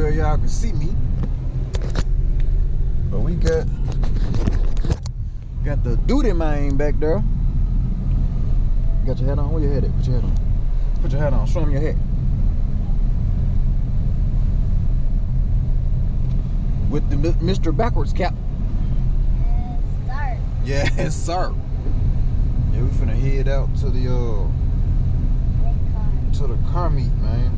well y'all can see me. But we got the duty man back there. Got your hat on? Where your hat at? Put your hat on. Put your hat on. Show them your hat. With the Mr. Backwards cap. Yes, sir. Yes, sir. Yeah, we finna head out to the car meet, man.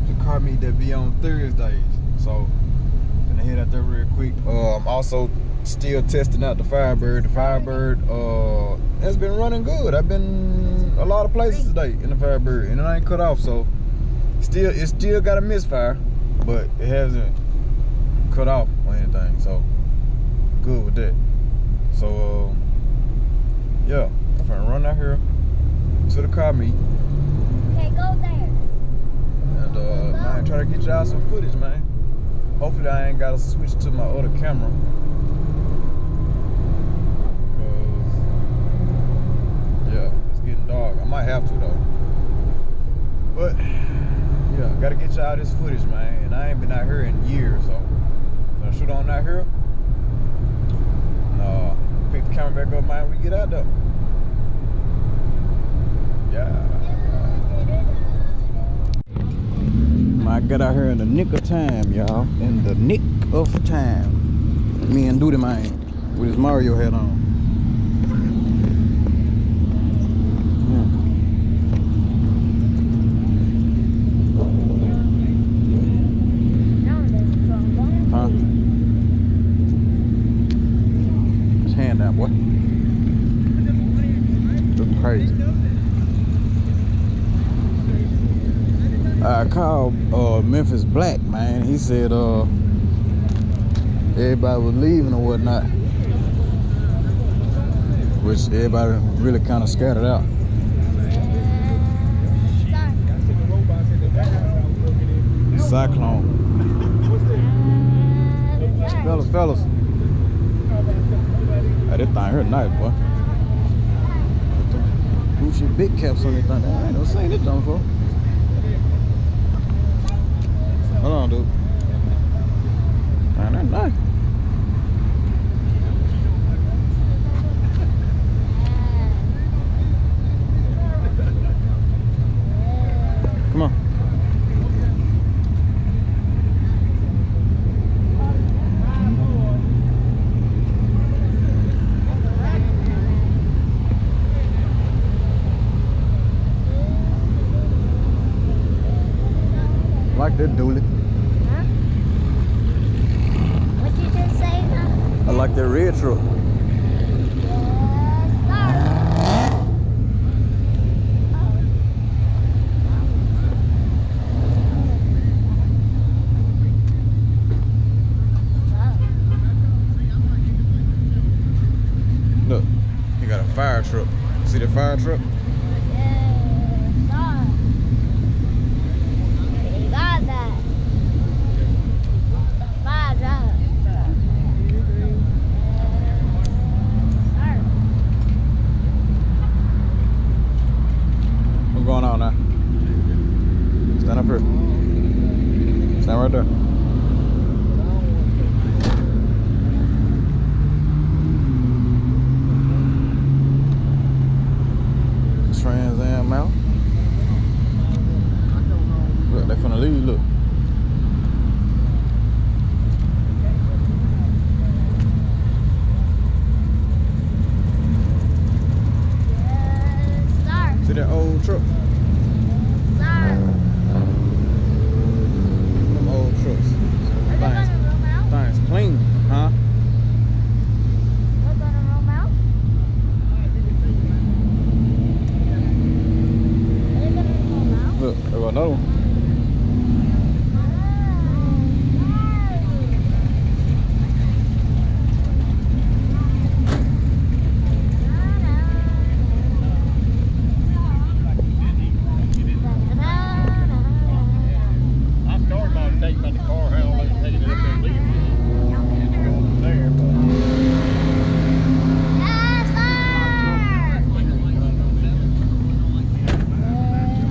The car meet that be on Thursdays. So, finna head out there real quick. I'm also still testing out the Firebird. The Firebird has been running good. I've been a lot of places today in the Firebird, and it ain't cut off. So, it still got a misfire, but it hasn't cut off or anything. So, good with that. So, yeah, I'm finna run out here to the car meet. Okay, go there. And man, try to get y'all some footage, man. Hopefully I ain't gotta switch to my other camera. Cause yeah, it's getting dark. I might have to though. But yeah, gotta get y'all this footage, man. And I ain't been out here in years, so I'm gonna shoot on out here. Pick the camera back up, man, when we get out there. Yeah. I got out here in the nick of time, y'all. In the nick of time. Me and Duty man with his Mario hat on. Huh? His hand down, boy. That's crazy. I called Memphis Black, man. He said everybody was leaving or whatnot, which everybody really kind of scattered out. Cyclone. Fellas. Hey, that thing hurt nice, boy. Gucci big caps on this thing. I ain't never seen this thing before. Hold on, dude. Man, that's nice. Come on. Like that dually. Huh? What you just say, huh? I like that red truck. Look, he got a fire truck. See the fire truck? What's going on now? Stand up here. Stand right there. Trans Am out. Look, they finna leave, look. See that old truck? Them old trucks. Things clean, huh? We're gonna roam out? Are they gonna roam out? Look, there go another one.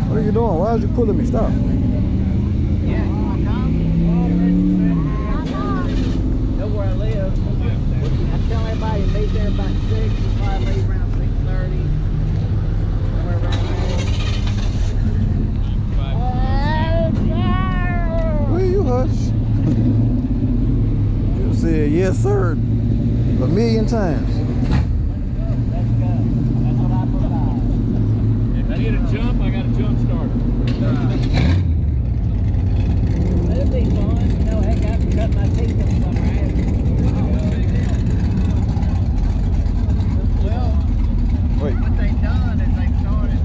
What are you doing? Why did you pulling me? Stop. Yeah, you wanna come? probably meet there about 6. We'll probably leave around 6:30. Somewhere around there. Will you hush? You said yes, sir, a million times. Let's go. That's what I provide. If I need a jump, I got a jump starter. It'll be fun. You know, heck, I have to cut my teeth in summer. Well, Wait. what they've done is they've started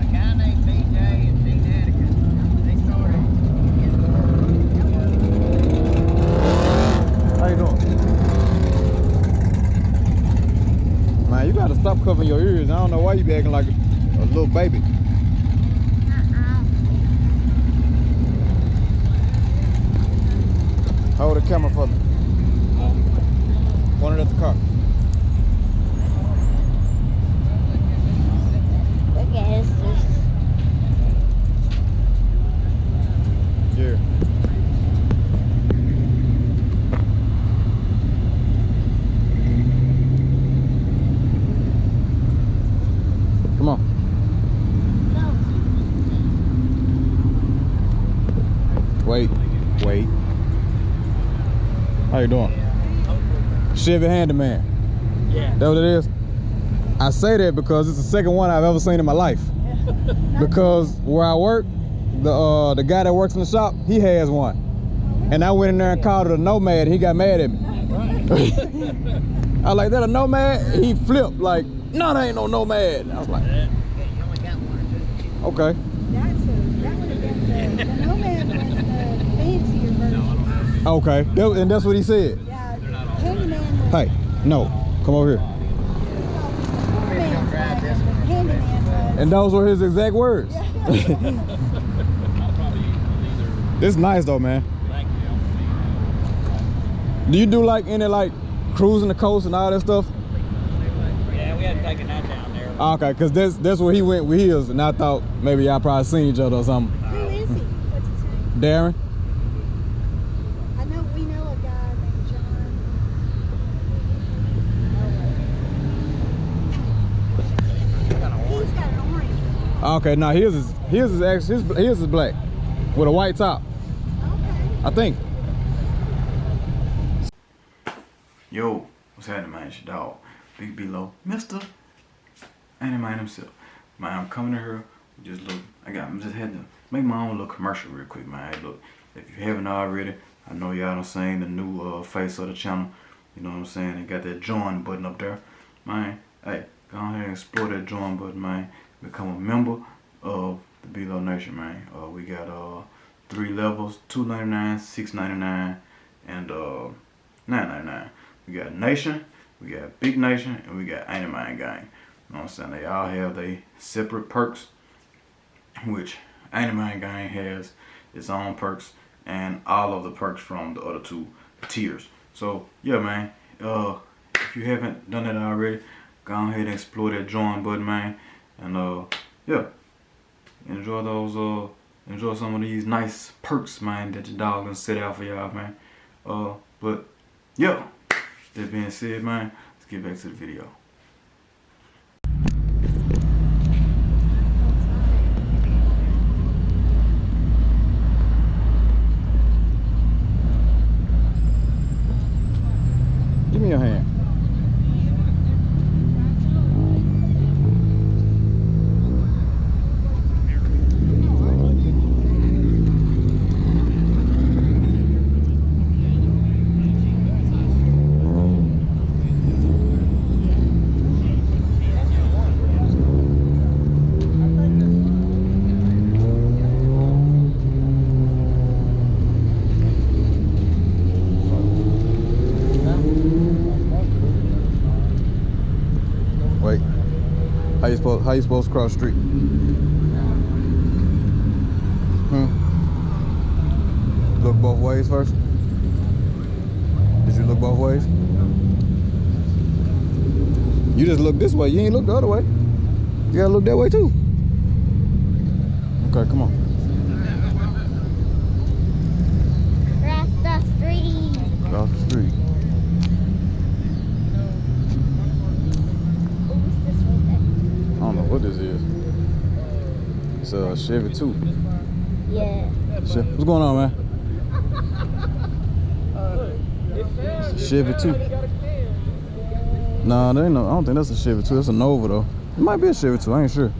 a guy named BJ and Dean Atticus. They started How you doing? Man, you gotta stop covering your ears. I don't know why you be acting like a little baby. Hold the camera for me. Point it at the car. Look at this. Yeah. Come on. Wait. How you doing? Chevy Handyman. Yeah. That what it is? I say that because it's the second one I've ever seen in my life. Because where I work, the guy that works in the shop, he has one. And I went in there and called it a Nomad, and he got mad at me. I was like, that a Nomad? He flipped like, no, that ain't no Nomad. I was like, Yeah, you only got one or two. okay. That would have been the Nomad was the fancier version. Okay, and that's what he said. Yeah, Handyman was Hey, no, come over here. Man's wagon, but Handyman was. And those were his exact words. I'll probably either. It's nice though, man. Thank you. Do you do like any like cruising the coast and all that stuff? Yeah, we hadn't taken that down there. Okay, cause that's where he went with his, and I thought maybe y'all probably seen each other or something. Who is he? What's his name? Darren. We know a guy named John. He's got an orange. Okay, now his is actually his is black with a white top. Okay. I think. Yo, what's happening, man? It's your dog, Big Below, Mr. Animated himself. Man, I'm coming to her. Just look, I'm just had to make my own little commercial real quick, man. Hey, look, if you haven't already, I know y'all done seen the new face of the channel. You know what I'm saying? They got that join button up there, man. Hey, go ahead and explore that join button, man. Become a member of the BeeloNation, man. We got 3 levels: $2.99, $6.99, and $9.99. We got Nation, we got Big Nation, and we got Animated Gang. You know what I'm saying? They all have their separate perks, which Animated Gang has its own perks, and all of the perks from the other 2 tiers. So yeah, man, if you haven't done that already, go ahead and explore that join button, man, and yeah, enjoy those enjoy some of these nice perks, man, that your dog gonna set out for y'all, man. But yeah, that being said, man, let's get back to the video. Give me your hand. Wait, how you supposed to cross the street? Look both ways first? Did you look both ways? You just look this way, you ain't look the other way. You gotta look that way too. Okay, come on. Cross the street. Cross the street. what this is. It's a Chevy 2. Yeah. What's going on, man? It's a Chevy 2. Nah, there ain't no. I don't think that's a Chevy 2. That's a Nova though. It might be a Chevy 2. I ain't sure.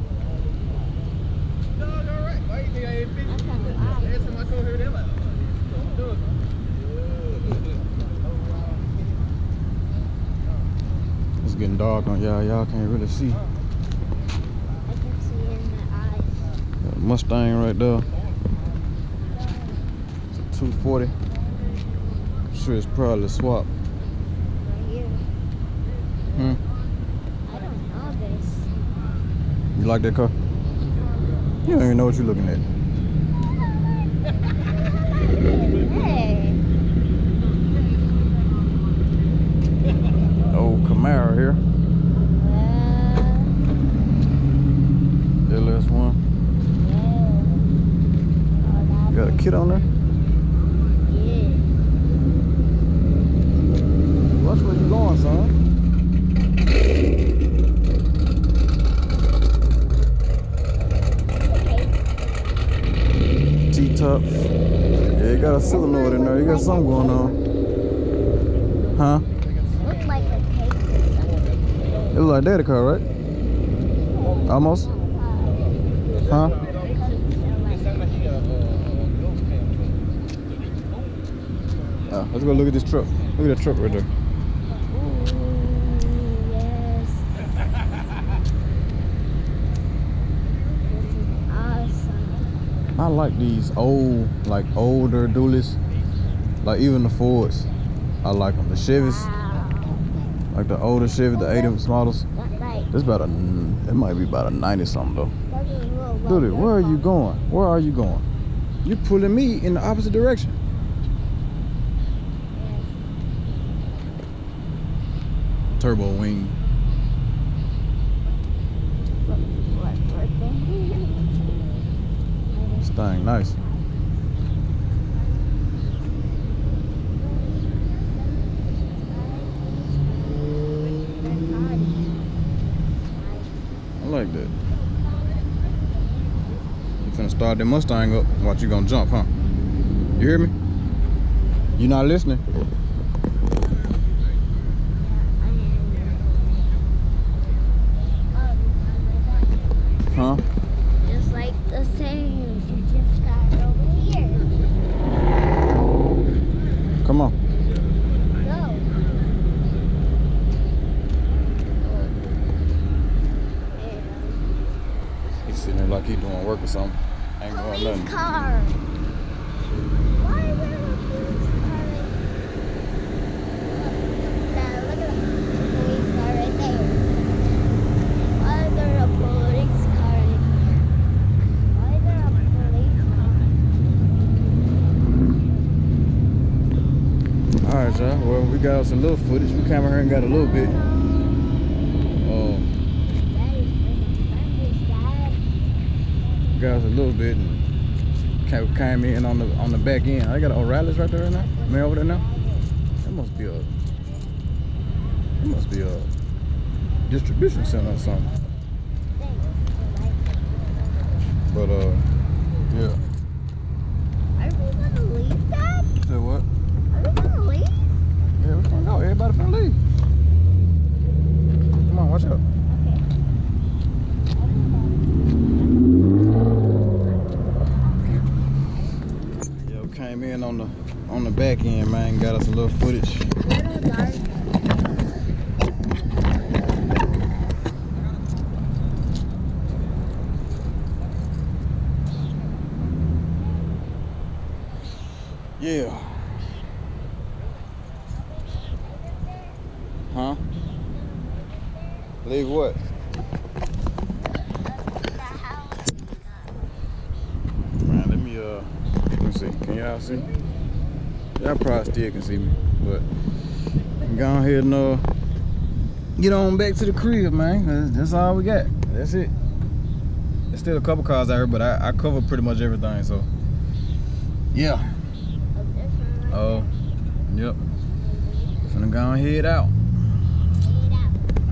It's getting dark on y'all. Y'all can't really see. I can see in the eyes. Got a Mustang right there. It's a 240. I'm sure it's probably a swap. Right here. Hmm. I don't know this. You like that car? You don't even know what you're looking at. Hey. Old Camaro here. LS1. Yeah. Got a kid on there? Yeah. Watch where you going, son. T-top. Yeah, you got a solenoid in there. You got something going on. Huh? Looks like a cake or something. It look like daddy car, right? Almost? Huh? Let's go look at this truck. Look at that truck right there. Ooh, yes. This is awesome. I like these old, like older dualies. Like even the Fords. I like them. The Chevys, Wow. like the older Chevy, the 80s models. That like, This about a, it might be about a 90 something though. doesn't look like Dude, where are your you going? Where are you going? You pulling me in the opposite direction. Turbo wing. What thing? This thing nice. I like that. You finna start that Mustang up. Watch, you gonna jump, huh? You hear me? You not listening? Huh? Just like the same. You just got over here. Come on. Go. He's sitting there like he doing work or something. Ain't going Police nothing. car. Why is there a police car right there? Look at the police car right there. Why is there a police car in here? Why is there a police car? Alright, y'all. Well, we got some little footage. We came out here and got a little bit. Got us a little bit and came in on the back end. I got O'Reilly's right there right now. Man over there now. That must be a distribution center or something. But yeah. Are we gonna leave that? Say what? Are we gonna leave? Yeah, we're gonna go. Everybody finna leave. Come on, watch out. Yeah, we came in on the back end, man. Got us a little footage. Yeah. Huh? Leave what? Man, let me see. Can y'all see? Y'all probably still can see me, but go ahead and get on back to the crib, man. That's all we got. That's it. There's still a couple cars out here, but I covered pretty much everything, so yeah. Oh, yep. Finna go and head out.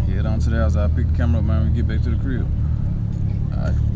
Head on to the house. I'll pick the camera up, man, when we get back to the crib. All right.